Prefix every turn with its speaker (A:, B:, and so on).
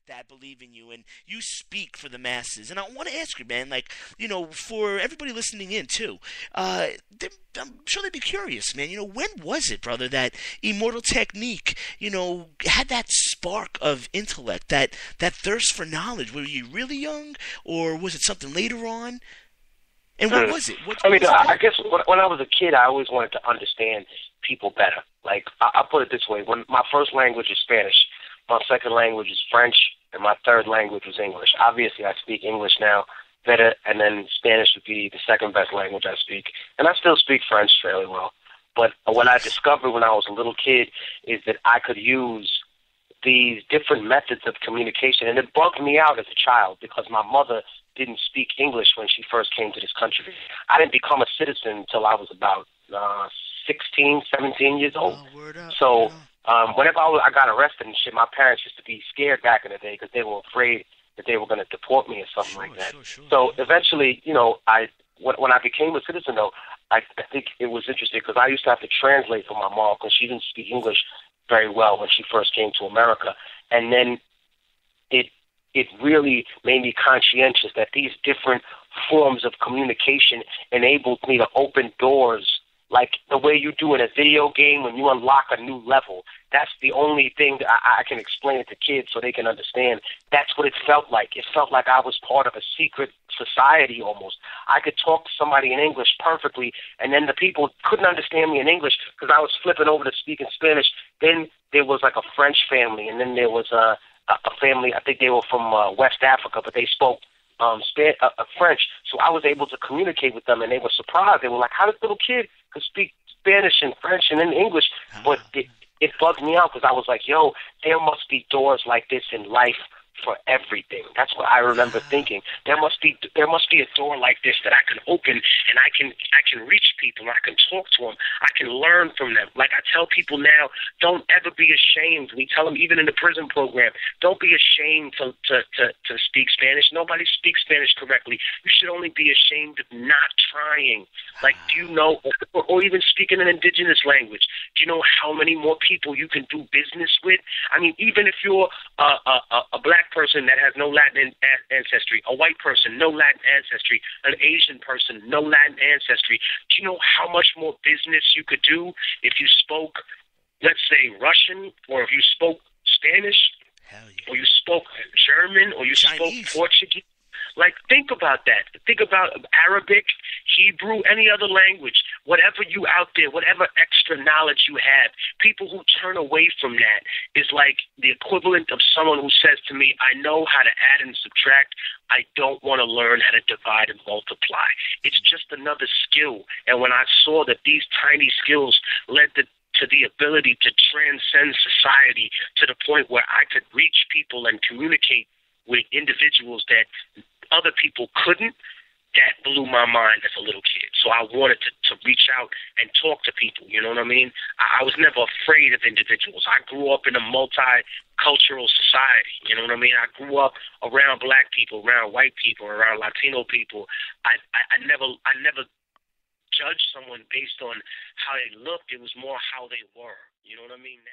A: that believe in you, and you speak for the masses. And I want to ask you, man, like, for everybody listening in too, I'm sure they'd be curious, man. When was it, brother, that Immortal Technique, had that spark of intellect, that thirst for knowledge? Were you really young, or was it something later on? And what was it? What
B: I mean,
A: was it?
B: I guess when I was a kid, I always wanted to understand people better. Like, I'll put it this way. When my first language is Spanish, my second language is French, and my third language was English. Obviously, I speak English now better, and then Spanish would be the second best language I speak. And I still speak French fairly well. But what I discovered when I was a little kid is that I could use these different methods of communication, and it bugged me out as a child because my mother didn't speak English when she first came to this country. I didn't become a citizen until I was about 16, 17 years old.
A: Oh, word up.
B: So whenever I got arrested and shit, my parents used to be scared back in the day because they were afraid that they were going to deport me or something like that.
A: Sure.
B: So eventually, when I became a citizen, though, I think it was interesting because I used to have to translate for my mom because she didn't speak English very well when she first came to America. And then it really made me conscientious that these different forms of communication enabled me to open doors like the way you do in a video game when you unlock a new level. That's the only thing that I can explain it to kids so they can understand. That's what it felt like. It felt like I was part of a secret society almost. I could talk to somebody in English perfectly, and then the people couldn't understand me in English because I was flipping over to speaking Spanish. Then there was like a French family, and then there was a family, I think they were from West Africa, but they spoke French. So I was able to communicate with them, and they were surprised. They were like, how does little kid could speak Spanish and French and then English? But it bugged me out because I was like, yo, there must be doors like this in life for everything. That's what I remember thinking. There must be a door like this that I can open, and I can reach people, and I can talk to them. I can learn from them. Like I tell people now, don't ever be ashamed. We tell them even in the prison program, don't be ashamed to speak Spanish. Nobody speaks Spanish correctly. You should only be ashamed of not trying. Like, do you know, or even speaking an indigenous language, do you know how many more people you can do business with? I mean, even if you're a black person that has no Latin ancestry, a white person, no Latin ancestry, an Asian person, no Latin ancestry. Do you know how much more business you could do if you spoke, let's say, Russian, or if you spoke Spanish, or you spoke German, or you
A: Chinese.
B: spoke Portuguese? Like, think about that. Think about Arabic, Hebrew, any other language. Whatever you out there, whatever extra knowledge you have, people who turn away from that is like the equivalent of someone who says to me, I know how to add and subtract. I don't want to learn how to divide and multiply. It's just another skill. And when I saw that these tiny skills led to the ability to transcend society to the point where I could reach people and communicate with individuals that other people couldn't, that blew my mind as a little kid. So I wanted to reach out and talk to people, you know what I mean? I was never afraid of individuals. I grew up in a multicultural society, you know what I mean? I grew up around black people, around white people, around Latino people. I never judged someone based on how they looked. It was more how they were, you know what I mean?